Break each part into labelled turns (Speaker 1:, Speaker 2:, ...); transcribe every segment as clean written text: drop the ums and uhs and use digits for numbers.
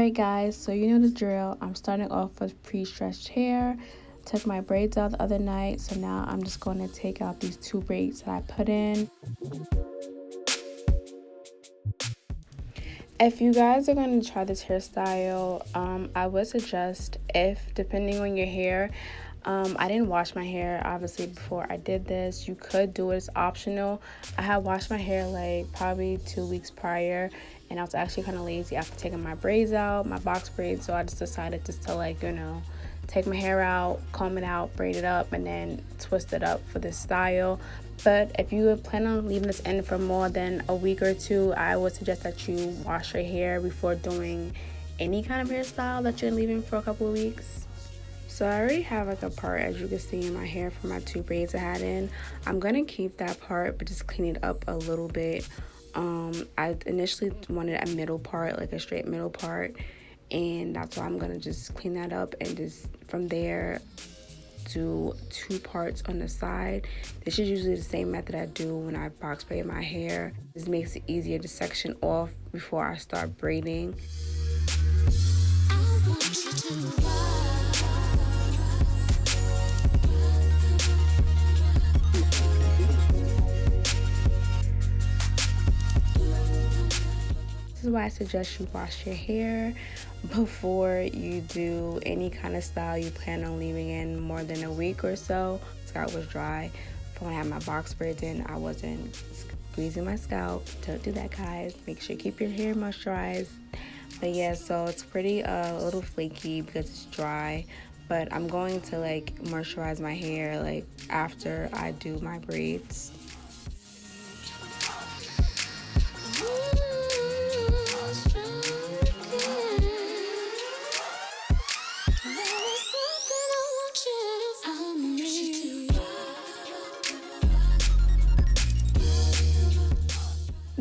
Speaker 1: Alright guys, so you know the drill. I'm starting off with pre-stretched hair. Took my braids out the other night, so now I'm just going to take out these two braids that I put in. If you guys are going to try this hairstyle, I would suggest, if depending on your hair, I didn't wash my hair obviously before I did this. You could do it, it's optional. I had washed my hair like probably 2 weeks prior, and I was actually kind of lazy after taking my braids out, my box braids, so I just decided just to, like, you know, take my hair out, comb it out, braid it up, and then twist it up for this style. But if you plan on leaving this in for more than a week or two, I would suggest that you wash your hair before doing any kind of hairstyle that you're leaving for a couple of weeks. So I already have like a part, as you can see, in my hair from my two braids I had in. I'm gonna keep that part but just clean it up a little bit. I initially wanted a middle part, like a straight middle part, and that's why I'm gonna just clean that up and just from there do two parts on the side. This is usually the same method I do when I box braid my hair. This makes it easier to section off before I start braiding. This is why I suggest you wash your hair before you do any kind of style you plan on leaving in more than a week or so. Scalp was dry. When I had my box braids in, I wasn't squeezing my scalp. Don't do that, guys. Make sure you keep your hair moisturized. But yeah, so it's pretty a little flaky because it's dry. But I'm going to like moisturize my hair like after I do my braids.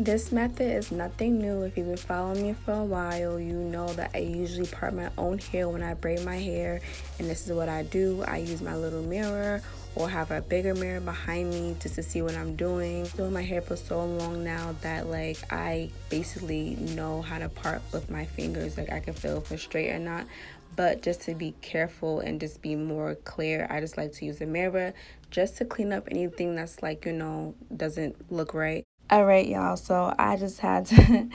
Speaker 1: This method is nothing new. If you've been following me for a while, you know that I usually part my own hair when I braid my hair, and this is what I do. I use my little mirror or have a bigger mirror behind me just to see what I'm doing. Doing my hair for so long now that like I basically know how to part with my fingers. Like I can feel if it's straight or not. But just to be careful and just be more clear, I just like to use a mirror just to clean up anything that's like, you know, doesn't look right. Alright y'all, so I just had to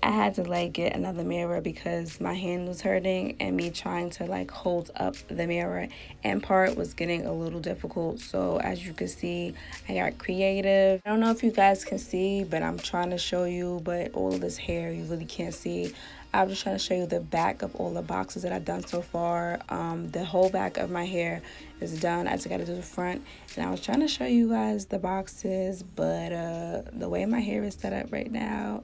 Speaker 1: I had to like get another mirror because my hand was hurting, and me trying to like hold up the mirror and part was getting a little difficult. So as you can see, I got creative. I don't know if you guys can see, but I'm trying to show you, but all of this hair you really can't see. I'm just trying to show you the back of all the boxes that I've done so far. The whole back of my hair is done. I just got to do the front, and I was trying to show you guys the boxes, but the way my hair is set up right now.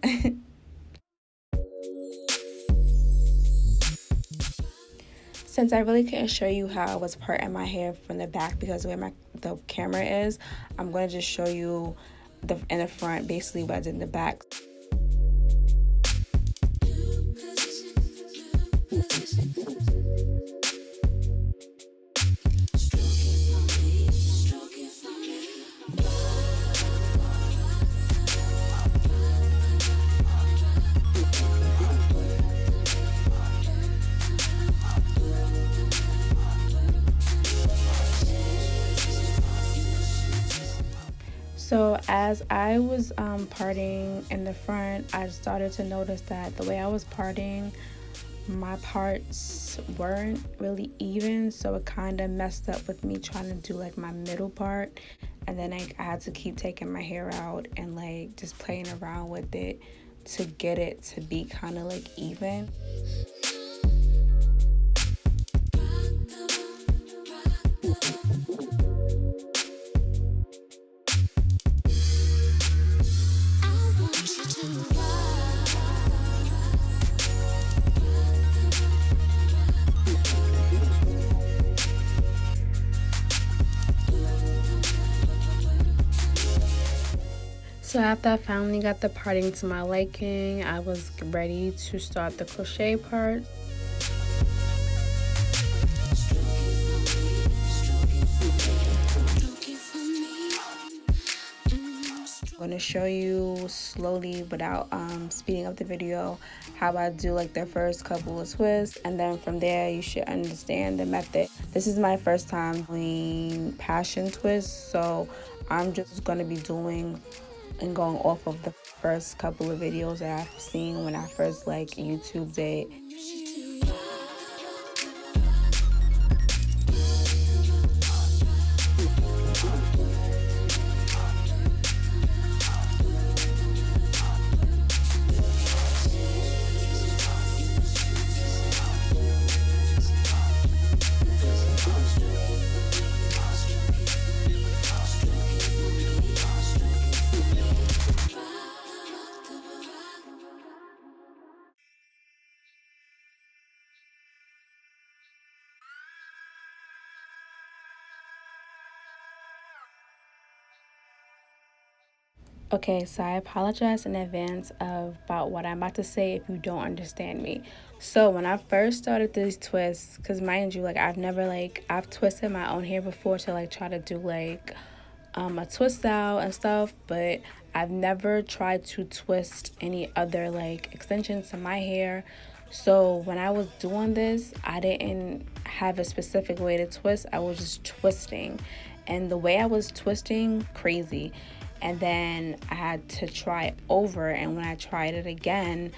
Speaker 1: Since I really couldn't show you how I was parting my hair from the back because of where the camera is, I'm going to just show you in the front basically what I did in the back. So as I was parting in the front, I started to notice that the way I was parting, my parts weren't really even, so it kind of messed up with me trying to do like my middle part. And then I had to keep taking my hair out and like just playing around with it to get it to be kind of like even. So after I finally got the parting to my liking, I was ready to start the crochet part. I'm to show you slowly without speeding up the video how I do like the first couple of twists, and then from there you should understand the method. This is my first time doing passion twists, so I'm just going to be doing and going off of the first couple of videos that I've seen when I first like YouTubed it. Okay, so I apologize in advance about what I'm about to say if you don't understand me. So when I first started these twists, because mind you, like I've twisted my own hair before to like try to do like a twist out and stuff, but I've never tried to twist any other like extensions to my hair. So when I was doing this, I didn't have a specific way to twist. I was just twisting, and the way I was twisting, crazy. And then I had to try it over, and when I tried it again,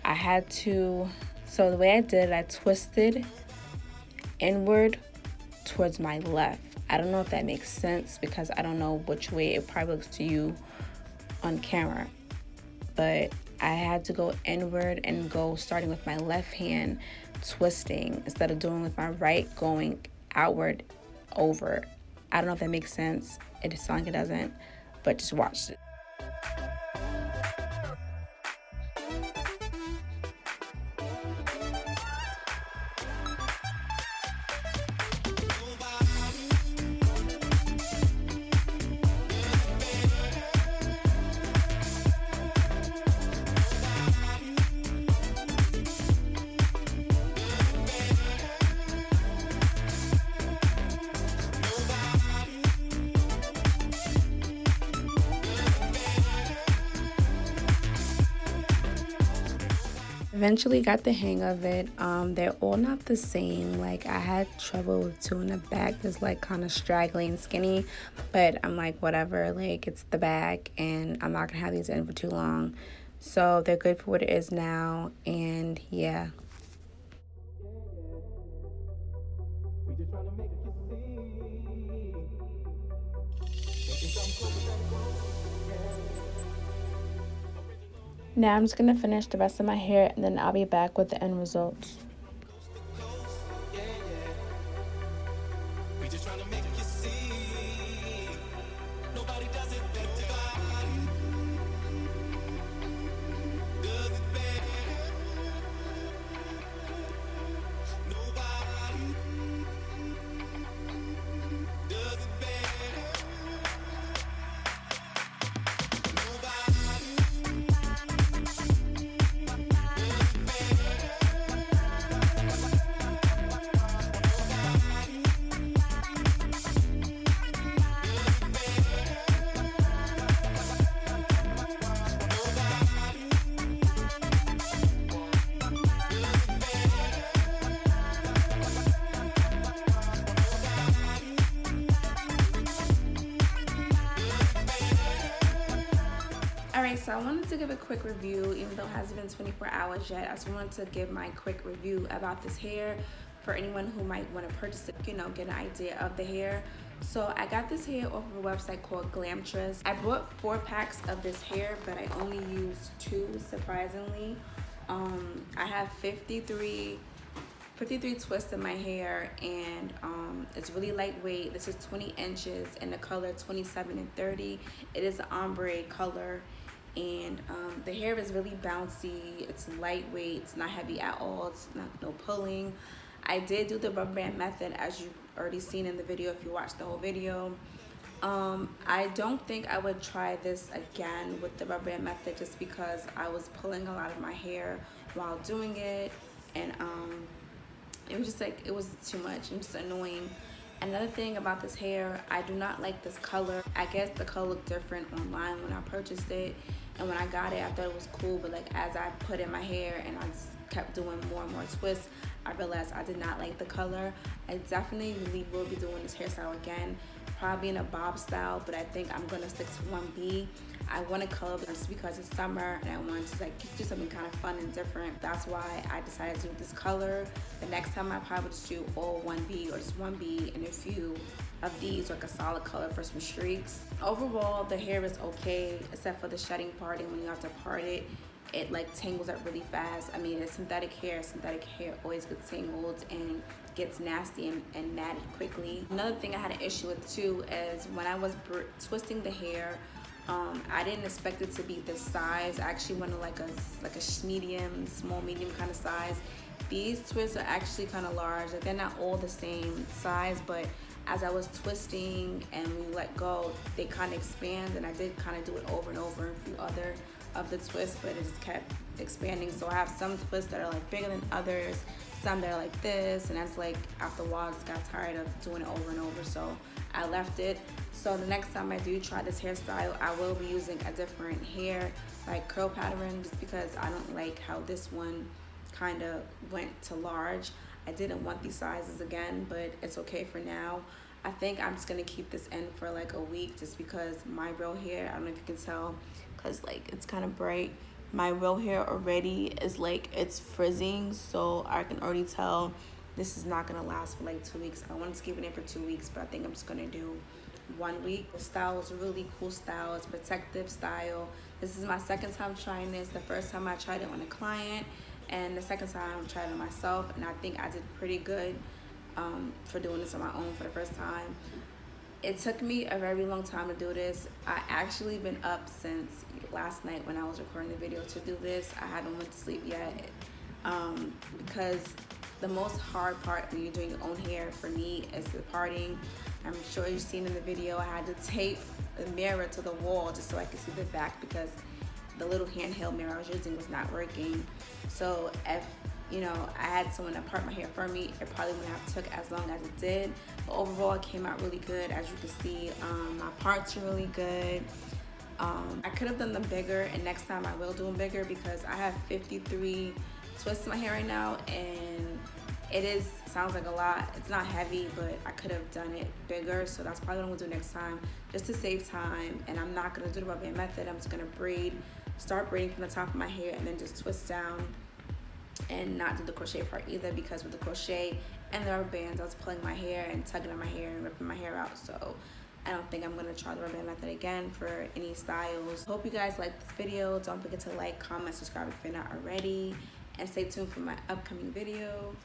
Speaker 1: I had to, so the way I did it, I twisted inward towards my left. I don't know if that makes sense because I don't know which way it probably looks to you on camera, but I had to go inward and go starting with my left hand twisting instead of doing with my right going outward over. I don't know if that makes sense. It sounds like it doesn't, but just watch it. Eventually got the hang of it. They're all not the same. Like I had trouble with two in the back that's like kind of straggly and skinny, but I'm like whatever, like it's the back and I'm not gonna have these in for too long, so they're good for what it is now. And yeah. Now I'm just gonna finish the rest of my hair and then I'll be back with the end results. Alright, so I wanted to give a quick review, even though it hasn't been 24 hours yet. I just wanted to give my quick review about this hair for anyone who might want to purchase it, you know, get an idea of the hair. So I got this hair off of a website called Glamtress. I bought 4 packs of this hair, but I only used 2, surprisingly. I have 53 twists in my hair, and it's really lightweight. This is 20 inches in the color 27 and 30. It is an ombre color, and the hair is really bouncy. It's lightweight. It's not heavy at all. It's not no pulling. I did do the rubber band method, as you already seen in the video if you watched the whole video. I don't think I would try this again with the rubber band method, just because I was pulling a lot of my hair while doing it, and it was just like, it was too much and just annoying. Another thing about this hair, I do not like this color. I guess the color looked different online when I purchased it, and when I got it I thought it was cool, but like as I put in my hair and I just kept doing more and more twists, I realized I did not like the color. I definitely will be doing this hairstyle again, probably in a bob style, but I think I'm gonna stick to 1B. I want to color just because it's summer and I want to like do something kind of fun and different. That's why I decided to do this color. The next time I probably just do all 1B or just 1B and a few of these, like a solid color for some streaks. Overall, the hair is okay except for the shedding part, and when you have to part it, it like tangles up really fast. I mean, it's synthetic hair always gets tangled and gets nasty and matted quickly. Another thing I had an issue with too is when I was twisting the hair, I didn't expect it to be this size. I actually wanted like a medium, small medium kind of size. These twists are actually kind of large. Like, they're not all the same size, but as I was twisting and we let go, they kind of expand, and I did kind of do it over and over, a few other of the twists, but it just kept expanding. So I have some twists that are like bigger than others, some that are like this, and that's like after a while I just got tired of doing it over and over, so I left it. So the next time I do try this hairstyle, I will be using a different hair like curl pattern, just because I don't like how this one kind of went to large. I didn't want these sizes again, but it's okay for now. I think I'm just gonna keep this in for like a week, just because my real hair, I don't know if you can tell because like it's kind of bright, my real hair already is like it's frizzing, so I can already tell this is not gonna last for like 2 weeks. I wanted to keep it in for 2 weeks, but I think I'm just gonna do 1 week. The style is a really cool style. It's protective style. This is my second time trying this. The first time I tried it on a client, and the second time I tried it on myself, and I think I did pretty good for doing this on my own for the first time. It took me a very long time to do this. I actually been up since last night when I was recording the video to do this. I haven't went to sleep yet because the most hard part when you're doing your own hair for me is the parting. I'm sure you've seen in the video I had to tape the mirror to the wall just so I could see the back, because the little handheld mirror I was using was not working. So if I had someone to part my hair for me, it probably wouldn't have took as long as it did. But overall, it came out really good. As you can see, my parts are really good. I could have done them bigger, and next time I will do them bigger, because I have 53 twists in my hair right now, and it sounds like a lot. It's not heavy, but I could have done it bigger, so that's probably what I'm gonna do next time, just to save time. And I'm not gonna do the rubber band method. I'm just gonna start braiding from the top of my hair and then just twist down, and not do the crochet part either, because with the crochet and the rubber bands I was pulling my hair and tugging on my hair and ripping my hair out. So I don't think I'm gonna try the rubber band method again for any styles. Hope you guys liked this video. Don't forget to like, comment, subscribe if you're not already, and stay tuned for my upcoming video.